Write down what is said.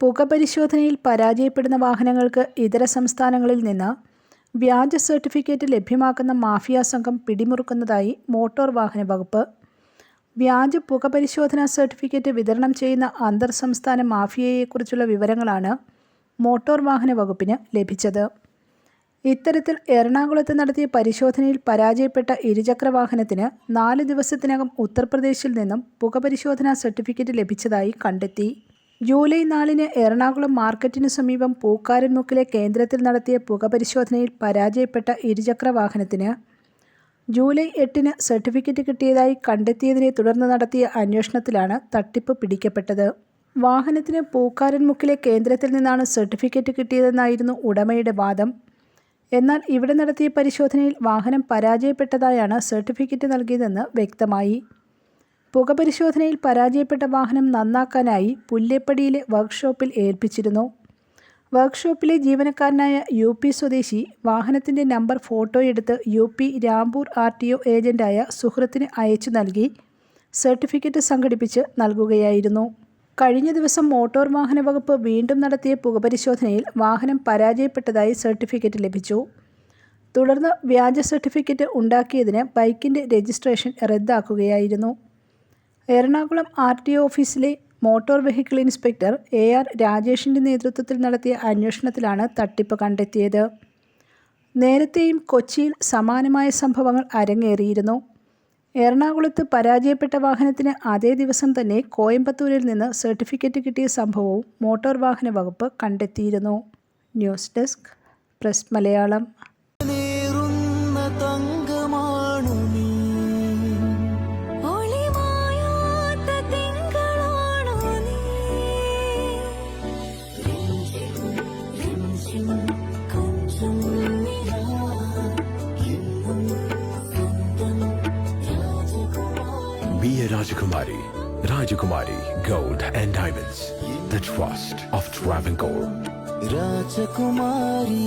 പുകപരിശോധനയിൽ പരാജയപ്പെടുന്ന വാഹനങ്ങൾക്ക് ഇതര സംസ്ഥാനങ്ങളിൽ നിന്ന് വ്യാജ സർട്ടിഫിക്കറ്റ് ലഭ്യമാക്കുന്ന മാഫിയ സംഘം പിടിമുറുക്കുന്നതായി മോട്ടോർ വാഹന വകുപ്പ്. വ്യാജ പുകപരിശോധനാ സർട്ടിഫിക്കറ്റ് വിതരണം ചെയ്യുന്ന അന്തർ സംസ്ഥാന മാഫിയയെക്കുറിച്ചുള്ള വിവരങ്ങളാണ് മോട്ടോർ വാഹന വകുപ്പിന് ലഭിച്ചത്. ഇത്തരത്തിൽ എറണാകുളത്ത് നടത്തിയ പരിശോധനയിൽ പരാജയപ്പെട്ട ഇരുചക്ര വാഹനത്തിന് 4 ദിവസത്തിനകം ഉത്തർപ്രദേശിൽ നിന്നും പുകപരിശോധനാ സർട്ടിഫിക്കറ്റ് ലഭിച്ചതായി കണ്ടെത്തി. ജൂലൈ 4 എറണാകുളം മാർക്കറ്റിനു സമീപം പൂക്കാരൻമുക്കിലെ കേന്ദ്രത്തിൽ നടത്തിയ പുകപരിശോധനയിൽ പരാജയപ്പെട്ട ഇരുചക്ര വാഹനത്തിന് ജൂലൈ 8 സർട്ടിഫിക്കറ്റ് കിട്ടിയതായി കണ്ടെത്തിയതിനെ തുടർന്ന് നടത്തിയ അന്വേഷണത്തിലാണ് തട്ടിപ്പ് പിടിക്കപ്പെട്ടത്. വാഹനത്തിന് പൂക്കാരൻമുക്കിലെ കേന്ദ്രത്തിൽ നിന്നാണ് സർട്ടിഫിക്കറ്റ് കിട്ടിയതെന്നായിരുന്നു ഉടമയുടെ വാദം. എന്നാൽ ഇവിടെ നടത്തിയ പരിശോധനയിൽ വാഹനം പരാജയപ്പെട്ടതായാണ് സർട്ടിഫിക്കറ്റ് നൽകിയതെന്ന് വ്യക്തമായി. പുകപരിശോധനയിൽ പരാജയപ്പെട്ട വാഹനം നന്നാക്കാനായി പുല്ലേപ്പടിയിലെ വർക്ക്ഷോപ്പിൽ ഏൽപ്പിച്ചിരുന്നു. വർക്ക്ഷോപ്പിലെ ജീവനക്കാരനായ UP സ്വദേശി വാഹനത്തിൻ്റെ നമ്പർ ഫോട്ടോയെടുത്ത് UP രാംപൂർ RTO ഏജന്റായ സുഹൃത്തിന് അയച്ചു നൽകി സർട്ടിഫിക്കറ്റ് സംഘടിപ്പിച്ച് നൽകുകയായിരുന്നു. കഴിഞ്ഞ ദിവസം മോട്ടോർ വാഹന വകുപ്പ് വീണ്ടും നടത്തിയ പുകപരിശോധനയിൽ വാഹനം പരാജയപ്പെട്ടതായി സർട്ടിഫിക്കറ്റ് ലഭിച്ചു. തുടർന്ന് വ്യാജ സർട്ടിഫിക്കറ്റ് ഉണ്ടാക്കിയതിന് ബൈക്കിൻ്റെ രജിസ്ട്രേഷൻ റദ്ദാക്കുകയായിരുന്നു. എറണാകുളം RTO ഓഫീസിലെ മോട്ടോർ വെഹിക്കിൾ ഇൻസ്പെക്ടർ AR രാജേഷിൻ്റെ നേതൃത്വത്തിൽ നടത്തിയ അന്വേഷണത്തിലാണ് തട്ടിപ്പ് കണ്ടെത്തിയത്. നേരത്തെയും കൊച്ചിയിൽ സമാനമായ സംഭവങ്ങൾ അരങ്ങേറിയിരുന്നു. എറണാകുളത്ത് പരാജയപ്പെട്ട വാഹനത്തിന് അതേ ദിവസം തന്നെ കോയമ്പത്തൂരിൽ നിന്ന് സർട്ടിഫിക്കറ്റ് കിട്ടിയ സംഭവവും മോട്ടോർ വാഹന വകുപ്പ് കണ്ടെത്തിയിരുന്നു. News desk press Malayalam. Be a Rajakumari. Rajakumari Gold and Diamonds. The trust of Travancore. Rajakumari.